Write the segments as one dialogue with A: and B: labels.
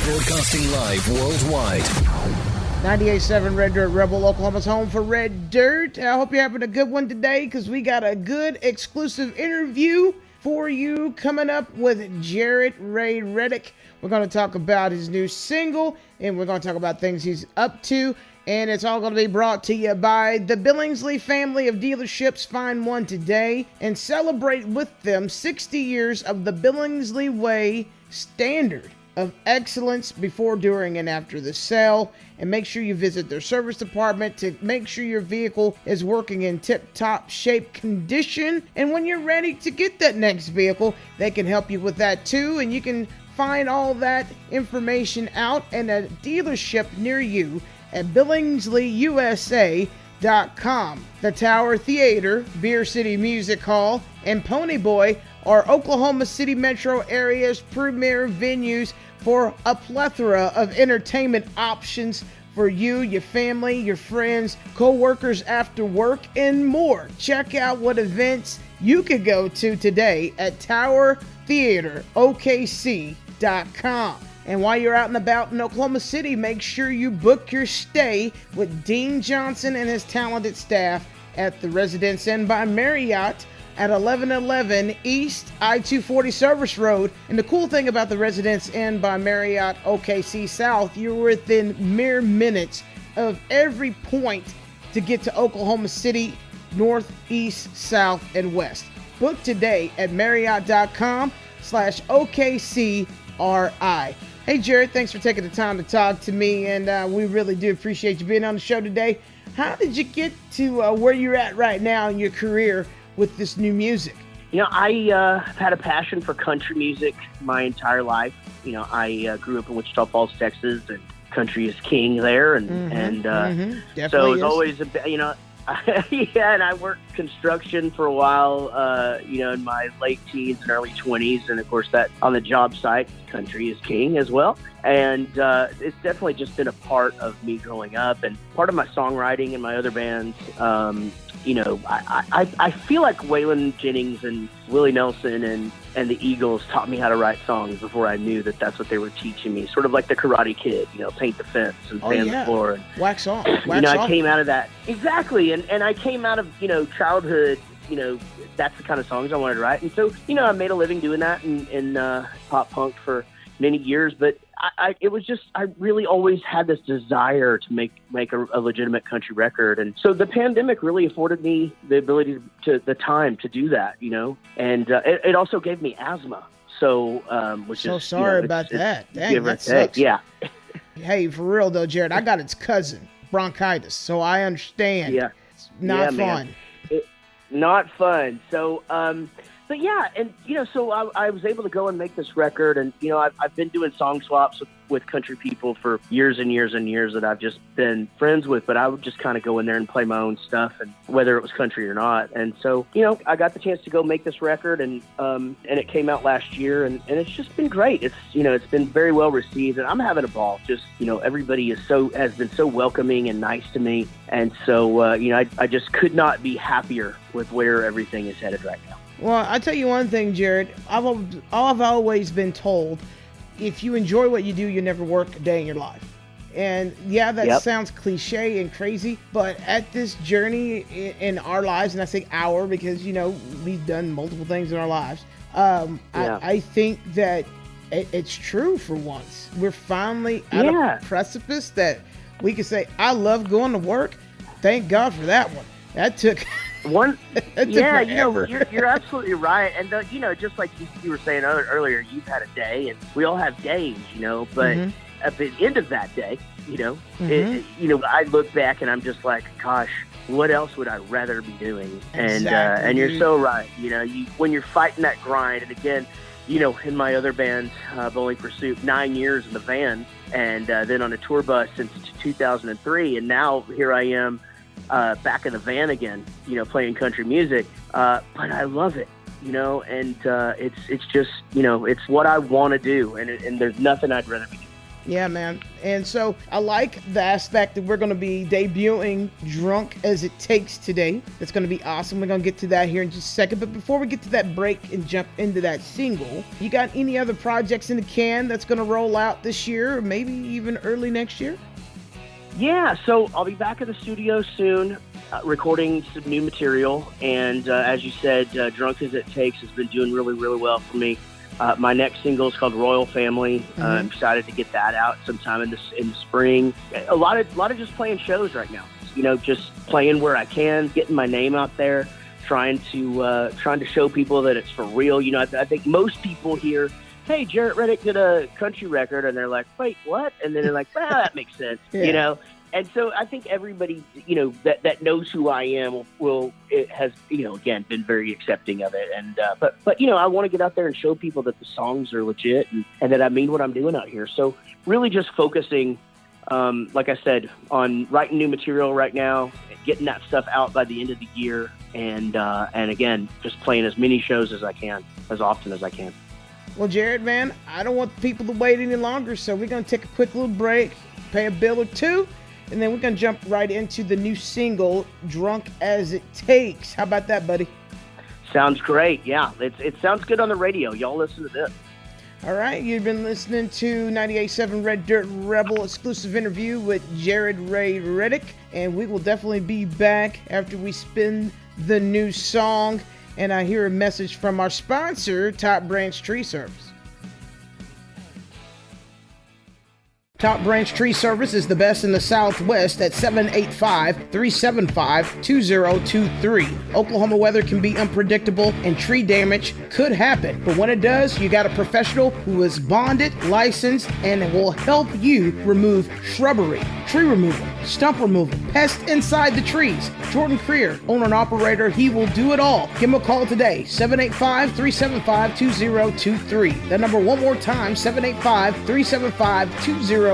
A: Broadcasting live worldwide.
B: 98.7 Red Dirt Rebel, Oklahoma's home for Red Dirt. I hope you're having a good one today because we got a good exclusive interview for you coming up with Jaret Reddick. We're going to talk about his new single, and we're going to talk about things he's up to. And it's all going to be brought to you by the Billingsley family of dealerships. Find one today and celebrate with them 60 years of the Billingsley Way standard of excellence before, during, and after the sale. And make sure you visit their service department to make sure your vehicle is working in tip-top shape condition. And when you're ready to get that next vehicle, they can help you with that too. And you can find all that information out in a dealership near you at BillingsleyUSA.com. The Tower Theater, Beer City Music Hall, and Pony Boy are Oklahoma City metro area's premier venues for a plethora of entertainment options for you, your family, your friends, co-workers after work, and more. Check out what events you could go to today at TowerTheaterOKC.com. And while you're out and about in Oklahoma City, make sure you book your stay with Dean Johnson and his talented staff at the Residence Inn by Marriott at 1111 East I-240 Service Road. And the cool thing about the Residence Inn by Marriott OKC South, you're within mere minutes of every point to get to Oklahoma City, north, east, south, and west. Book today at Marriott.com/OKCRI. Hey, Jaret, thanks for taking the time to talk to me, and we really do appreciate you being on the show today. How did you get to where you're at right now in your career with this new music?
C: You know, I had a passion for country music my entire life. You know, I grew up in Wichita Falls, Texas, and country is king there, and so it's always you know, yeah. And I worked construction for a while, you know, in my late teens and early 20s, and of course that on the job site, country is king as well. And it's definitely just been a part of me growing up, and part of my songwriting and my other bands. You know, I feel like Waylon Jennings and Willie Nelson and the Eagles taught me how to write songs before I knew that that's what they were teaching me. Sort of like the Karate Kid, you know, paint the fence and sand the floor. And,
B: wax off.
C: You know, I came out of that. Exactly. And I came out of, you know, childhood, you know, that's the kind of songs I wanted to write. And so, you know, I made a living doing that in pop punk for many years, but it was just, I really always had this desire to make a legitimate country record. And so the pandemic really afforded me the ability the time to do that, you know, and it also gave me asthma. So, which
B: so
C: is,
B: sorry
C: you know,
B: about that. Dang, that
C: sucks.
B: sucks.
C: Yeah.
B: Hey, for real though, Jaret, I got its cousin, bronchitis. So I understand.
C: Yeah.
B: It's not fun.
C: Not fun. So, but yeah, and, you know, so I was able to go and make this record, and, you know, I've been doing song swaps with country people for years and years and years that I've just been friends with, but I would just kind of go in there and play my own stuff, and whether it was country or not. And so, you know, I got the chance to go make this record, and it came out last year, and it's just been great. It's, you know, it's been very well received, and I'm having a ball. Just, you know, everybody has been so welcoming and nice to me. And so, you know, I just could not be happier with where everything is headed right now.
B: Well, I tell you one thing, Jaret. I've always been told, if you enjoy what you do, you never work a day in your life. And yeah, that sounds cliche and crazy, but at this journey in our lives, and I say our because, you know, we've done multiple things in our lives. I think that it's true for once. We're finally at a precipice that we can say, I love going to work. Thank God for that one. That took...
C: Yeah, you know, you're absolutely right. And, you know, just like you were saying earlier, you've had a day, and we all have days, you know, but at the end of that day, you know, you know, I look back and I'm just like, gosh, what else would I rather be doing?
B: Exactly.
C: And you're so right. You know, when you're fighting that grind, and again, you know, in my other band, Bowling Pursuit, 9 years in the van, and then on a tour bus since 2003, and now here I am, back in the van again, you know, playing country music, but I love it, you know, and it's just, you know, it's what I want to do, and there's nothing I'd rather be doing.
B: Yeah, man. And so I like the aspect that we're going to be debuting Drunk as It Takes today. That's going to be awesome. We're going to get to that here in just a second. But before we get to that break and jump into that single, you got any other projects in the can that's going to roll out this year or maybe even early next year?
C: Yeah, so I'll be back in the studio soon, recording some new material. And as you said, Drunk as It Takes has been doing really, really well for me. My next single is called Royal Family. I'm excited to get that out sometime in the spring. A lot of just playing shows right now. Just playing where I can, getting my name out there, trying to show people that it's for real. I think most people hear, "Hey, Jaret Reddick did a country record," and they're like, "Wait, what?" And then they're like, "Well, that makes sense," And so I think everybody, that knows who I am has again, been very accepting of it. And, but I want to get out there and show people that the songs are legit and that I mean what I'm doing out here. So really just focusing, like I said, on writing new material right now, getting that stuff out by the end of the year. And again, just playing as many shows as I can, as often as I can.
B: Well, Jaret, man, I don't want people to wait any longer. So we're going to take a quick little break, pay a bill or two. And then we're going to jump right into the new single, Drunk as It Takes. How about that, buddy?
C: Sounds great. Yeah, it sounds good on the radio. Y'all listen to this.
B: All right. You've been listening to 98.7 Red Dirt Rebel exclusive interview with Jaret Reddick. And we will definitely be back after we spin the new song. And I hear a message from our sponsor, Top Branch Tree Service. Top Branch Tree Service is the best in the Southwest at 785-375-2023. Oklahoma weather can be unpredictable and tree damage could happen. But when it does, you got a professional who is bonded, licensed, and will help you remove shrubbery, tree removal, stump removal, pests inside the trees. Jordan Creer, owner and operator, he will do it all. Give him a call today, 785-375-2023. That number one more time, 785-375-2023.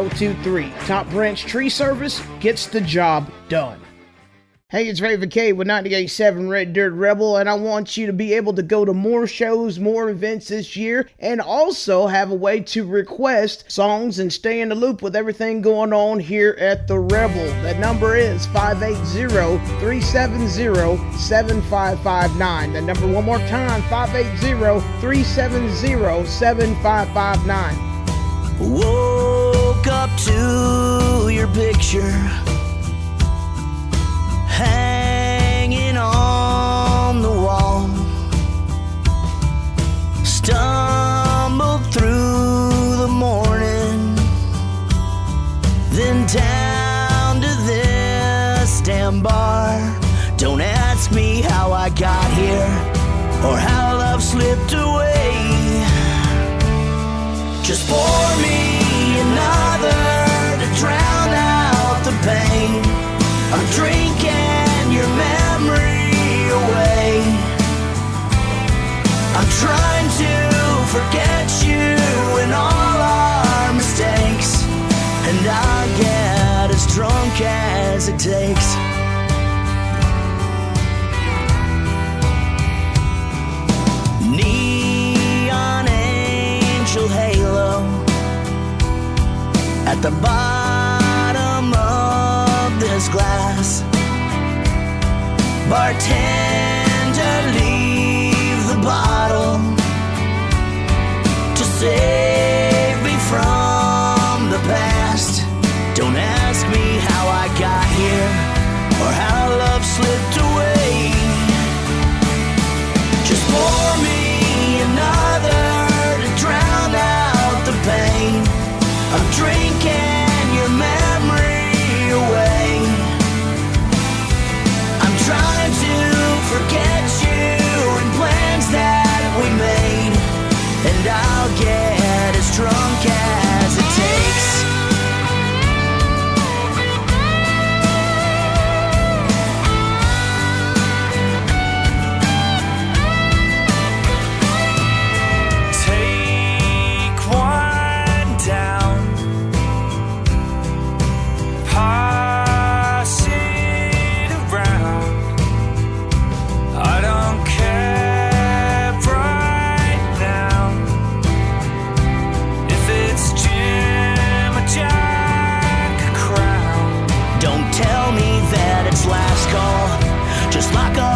B: Top Branch Tree Service gets the job done. Hey, it's Raven K with 98.7 Red Dirt Rebel, and I want you to be able to go to more shows, more events this year, and also have a way to request songs and stay in the loop with everything going on here at the Rebel. That number is 580-370-7559. That number one more time, 580-370-7559.
D: Woke up to your picture hanging on the wall. Stumbled through the morning, then down to this damn bar. Don't ask me how I got here or how love slipped away. Just pour me another to drown out the pain. I'm drinking your memory away. I'm trying to forget you and all our mistakes, and I'll get as drunk as it takes. Neon angel halo at the bottom of this glass. Bartender, leave the bottle to save me from the past. Don't ask me how I got here or how love slipped away. Just pour me another to drown out the pain. I'm drinking your memory away. I'm trying to forget you and plans that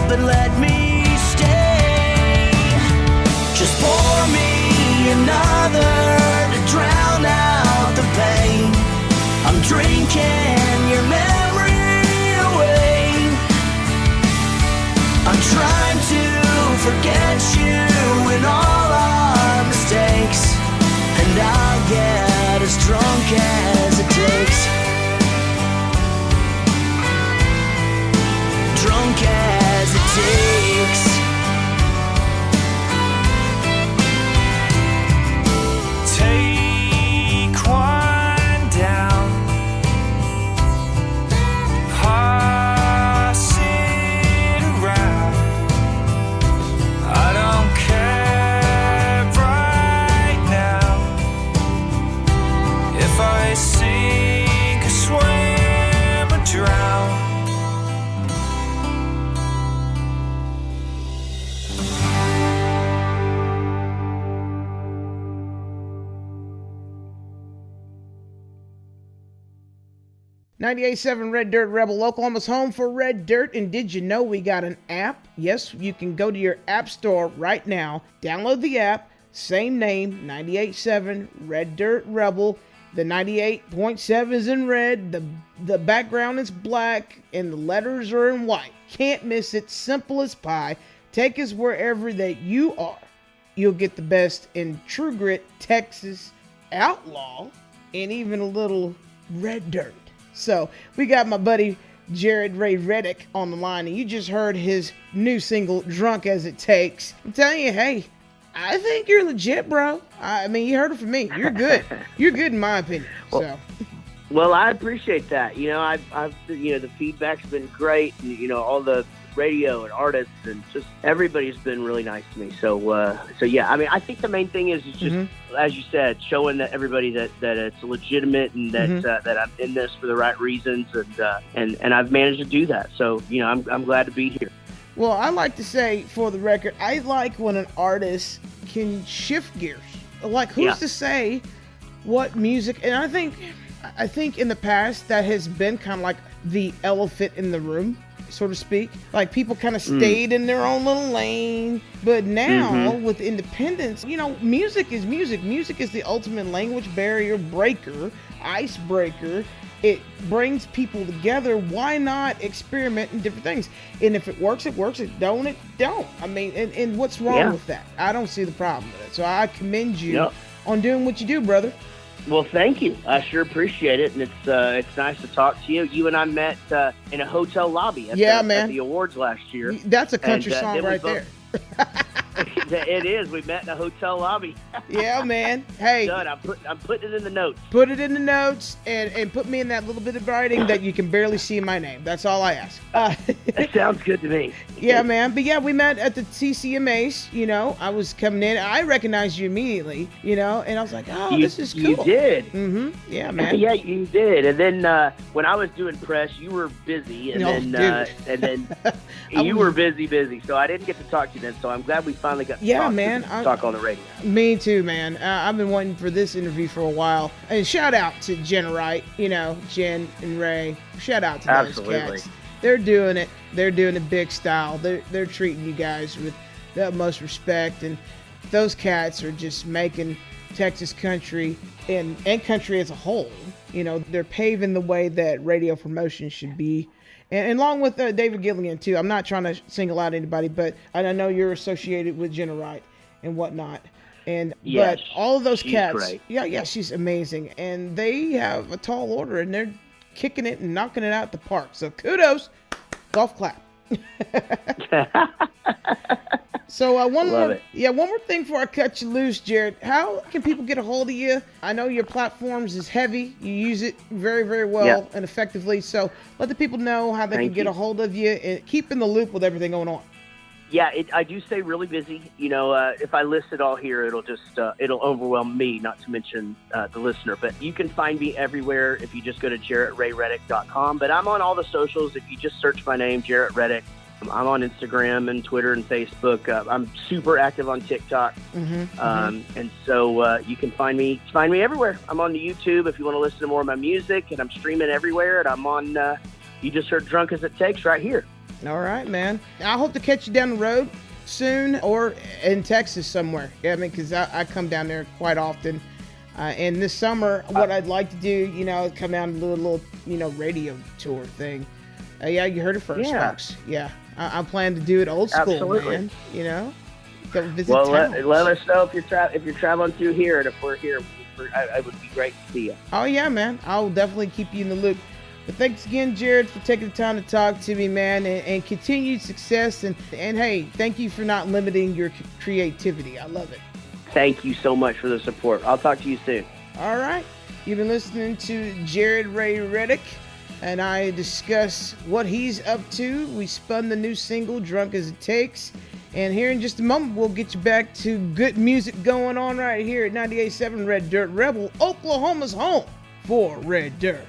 D: but let me stay. Just pour me another to drown out the pain. I'm drinking your memory away. I'm trying to forget you and all our mistakes, and I'll get as drunk as it takes. Drunk as it takes. Take one down, pass it around. I don't care right now if I sink or swim or drown.
B: 98.7 Red Dirt Rebel, Oklahoma's home for Red Dirt. And did you know we got an app? Yes, you can go to your app store right now, download the app, same name, 98.7 Red Dirt Rebel. The 98.7 is in red, the background is black, and the letters are in white. Can't miss it, simple as pie. Take us wherever that you are. You'll get the best in True Grit, Texas, Outlaw, and even a little Red Dirt. So we got my buddy Jaret Reddick on the line, and you just heard his new single, Drunk As It Takes. I'm telling you, hey, I think you're legit, bro. I mean, you heard it from me. You're good. You're good in my opinion.
C: Well, I appreciate that. You know, I've the feedback's been great, and all the radio and artists and just everybody's been really nice to me. So yeah, I mean, I think the main thing is just as you said, showing that everybody that it's legitimate and that that I'm in this for the right reasons, and I've managed to do that. So I'm glad to be here.
B: Well, I like to say, for the record, I like when an artist can shift gears. Like, who's to say what music? And I think in the past that has been kind of like the elephant in the room, so to speak. Like, people kind of stayed in their own little lane. But now with independence, music is music. Music is the ultimate language barrier breaker, icebreaker. It brings people together. Why not experiment in different things? And if it works, it works. If it don't, it don't. I mean, and what's wrong with that? I don't see the problem with it. So I commend you on doing what you do, brother.
C: Well, thank you. I sure appreciate it, and it's nice to talk to you. You and I met in a hotel lobby at the awards last year.
B: That's a country song right there.
C: It is. We met in a hotel lobby.
B: Yeah, man. Hey,
C: done. I'm putting it in the notes.
B: Put it in the notes and put me in that little bit of writing that you can barely see my name. That's all I ask.
C: That sounds good to me.
B: Yeah, man. But yeah, we met at the TCMAs. I was coming in. I recognized you immediately. And I was like, oh, this is cool.
C: You did.
B: Yeah, man.
C: Yeah, you did. And then when I was doing press, you were busy, and then you were busy. So I didn't get to talk to you then. So I'm glad we finally got to talk on the radio.
B: Me too, man. I've been waiting for this interview for a while. And shout out to Jaret, Jen and Ray. Shout out to those cats. They're doing it. They're doing it big style. They're treating you guys with the utmost respect. And those cats are just making Texas country and country as a whole. They're paving the way that radio promotion should be. And along with David Gilligan, too. I'm not trying to single out anybody, but I know you're associated with Jaret and whatnot. But all of those cats, great. Yeah, she's amazing. And they have a tall order, and they're kicking it and knocking it out the park. So kudos, golf clap. So one more thing before I cut you loose, Jaret. How can people get a hold of you? I know your platforms is heavy. You use it very, very well and effectively. So let the people know how they can get a hold of you and keep in the loop with everything going on.
C: Yeah, I do stay really busy. If I list it all here, it'll just it'll overwhelm me, not to mention the listener. But you can find me everywhere if you just go to JaretRayReddick.com. But I'm on all the socials. If you just search my name, Jaret Reddick. I'm on Instagram and Twitter and Facebook. I'm super active on TikTok. And so you can find me everywhere. I'm on the YouTube if you want to listen to more of my music, and I'm streaming everywhere. And I'm on, you just heard Drunk As It Takes right here.
B: All right, man. I hope to catch you down the road soon or in Texas somewhere. Yeah, I mean, because I come down there quite often. And this summer, what I'd like to do, come down and do a little, radio tour thing. Yeah, you heard it first, folks. Yeah, I'm planning to do it old school,
C: Absolutely.
B: man. Go visit
C: Well,
B: towns.
C: let us know if you're traveling through here, and if we're here, I would be great to see you.
B: Oh, yeah, man. I'll definitely keep you in the loop. But thanks again, Jared, for taking the time to talk to me, man, and continued success. And hey, thank you for not limiting your creativity. I love it.
C: Thank you so much for the support. I'll talk to you soon.
B: All right. You've been listening to Jaret Ray Reddick, and I discuss what he's up to. We spun the new single, Drunk as It Takes. And here in just a moment, we'll get you back to good music going on right here at 98.7 Red Dirt Rebel, Oklahoma's home for Red Dirt.